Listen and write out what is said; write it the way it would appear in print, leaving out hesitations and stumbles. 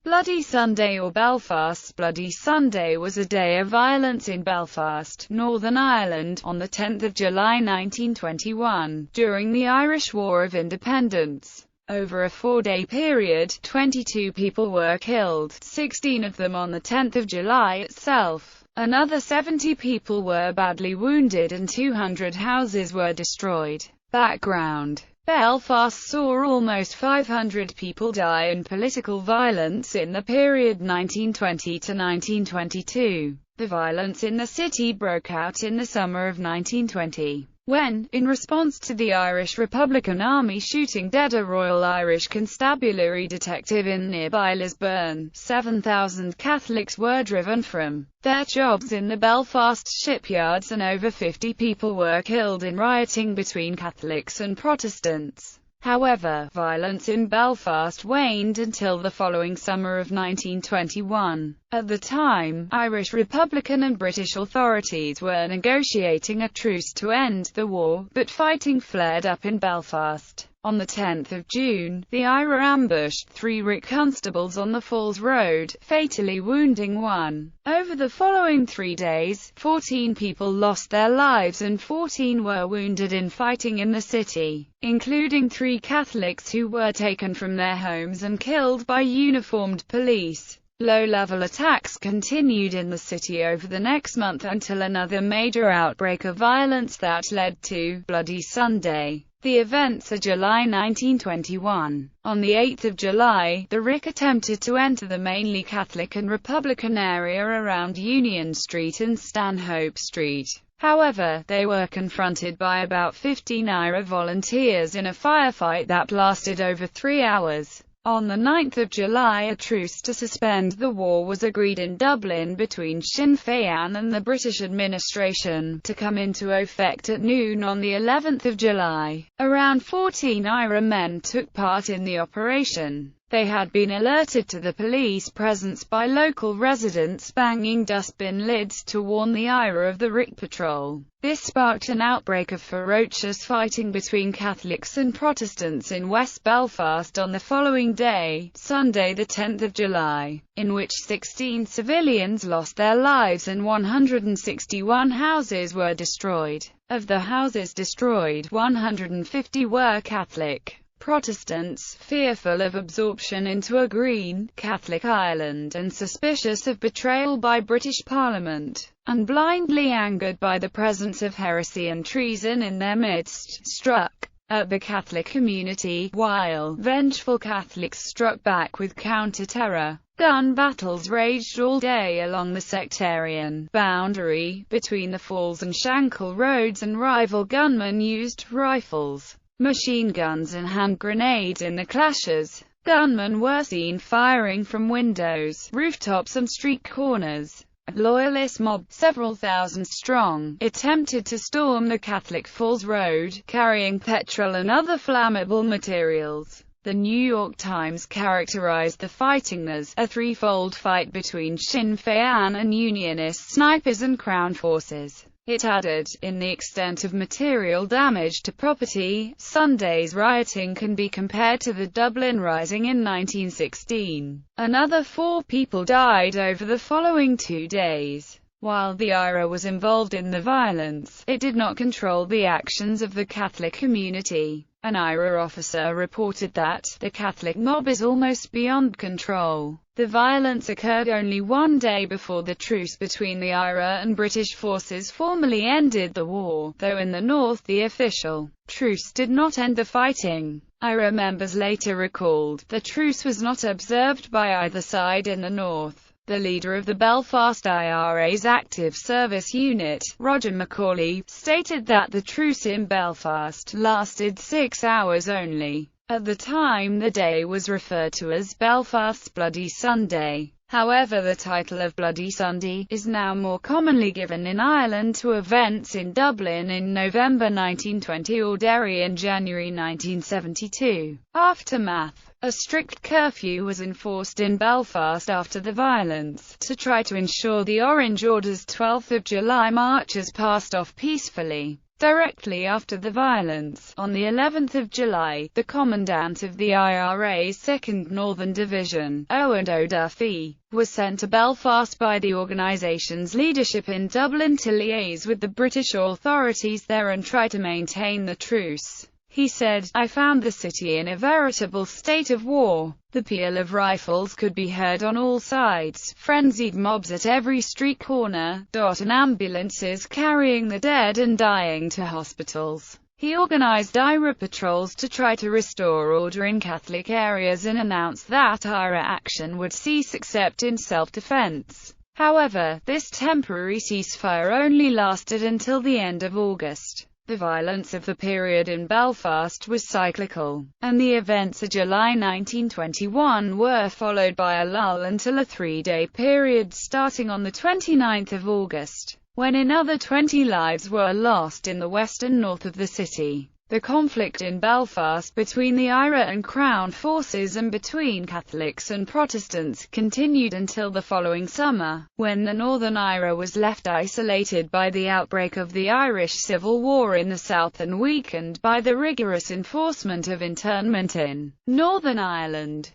Bloody Sunday or Belfast's Bloody Sunday was a day of violence in Belfast, Northern Ireland, on 10 July 1921, during the Irish War of Independence. Over a four-day period, 22 people were killed, 16 of them on 10 July itself. Another 70 people were badly wounded and 200 houses were destroyed. Background: Belfast saw almost 500 people die in political violence in the period 1920 to 1922. The violence in the city broke out in the summer of 1920, when, in response to the Irish Republican Army shooting dead a Royal Irish Constabulary detective in nearby Lisburn, 7,000 Catholics were driven from their jobs in the Belfast shipyards and over 50 people were killed in rioting between Catholics and Protestants. However, violence in Belfast waned until the following summer of 1921. At the time, Irish Republican and British authorities were negotiating a truce to end the war, but fighting flared up in Belfast. On 10 June, the IRA ambushed 3 RIC constables on the Falls Road, fatally wounding one. Over the following 3 days, 14 people lost their lives and 14 were wounded in fighting in the city, including 3 Catholics who were taken from their homes and killed by uniformed police. Low-level attacks continued in the city over the next month until another major outbreak of violence that led to Bloody Sunday. The events are July 1921. On 8 July, the RIC attempted to enter the mainly Catholic and Republican area around Union Street and Stanhope Street. However, they were confronted by about 15 IRA volunteers in a firefight that lasted over 3 hours. On 9 July, a truce to suspend the war was agreed in Dublin between Sinn Féin and the British administration, to come into effect at noon on the 11th of July. Around 14 IRA men took part in the operation. They had been alerted to the police presence by local residents banging dustbin lids to warn the IRA of the RIC patrol. This sparked an outbreak of ferocious fighting between Catholics and Protestants in West Belfast on the following day, Sunday 10 July, in which 16 civilians lost their lives and 161 houses were destroyed. Of the houses destroyed, 150 were Catholic. Protestants, fearful of absorption into a Green, Catholic Ireland and suspicious of betrayal by British Parliament, and blindly angered by the presence of heresy and treason in their midst, struck at the Catholic community, while vengeful Catholics struck back with counter-terror. Gun battles raged all day along the sectarian boundary between the Falls and Shankill roads, and rival gunmen used rifles, machine guns and hand grenades in the clashes. Gunmen were seen firing from windows, rooftops and street corners. A loyalist mob, several thousand strong, attempted to storm the Catholic Falls Road, carrying petrol and other flammable materials. The New York Times characterized the fighting as a threefold fight between Sinn Féin and Unionist snipers and Crown forces. It added, in the extent of material damage to property, Sunday's rioting can be compared to the Dublin Rising in 1916. Another 4 people died over the following 2 days. While the IRA was involved in the violence, it did not control the actions of the Catholic community. An IRA officer reported that the Catholic mob is almost beyond control. The violence occurred only 1 day before the truce between the IRA and British forces formally ended the war, though in the north the official truce did not end the fighting. IRA members later recalled, the truce was not observed by either side in the north. The leader of the Belfast IRA's Active Service Unit, Roger Macaulay, stated that the truce in Belfast lasted 6 hours only. At the time, the day was referred to as Belfast's Bloody Sunday. However, the title of Bloody Sunday is now more commonly given in Ireland to events in Dublin in November 1920 or Derry in January 1972. Aftermath: a strict curfew was enforced in Belfast after the violence, to try to ensure the Orange Order's 12th of July marches passed off peacefully. Directly after the violence, on the 11th of July, the commandant of the IRA's 2nd Northern Division, Owen O'Duffy, was sent to Belfast by the organisation's leadership in Dublin to liaise with the British authorities there and try to maintain the truce. He said, "I found the city in a veritable state of war. The peal of rifles could be heard on all sides, frenzied mobs at every street corner, and ambulances carrying the dead and dying to hospitals." He organised IRA patrols to try to restore order in Catholic areas and announced that IRA action would cease except in self-defence. However, this temporary ceasefire only lasted until the end of August. The violence of the period in Belfast was cyclical, and the events of July 1921 were followed by a lull until a 3-day period starting on the 29th of August, when another 20 lives were lost in the west and north of the city. The conflict in Belfast between the IRA and Crown forces and between Catholics and Protestants continued until the following summer, when the Northern IRA was left isolated by the outbreak of the Irish Civil War in the south and weakened by the rigorous enforcement of internment in Northern Ireland.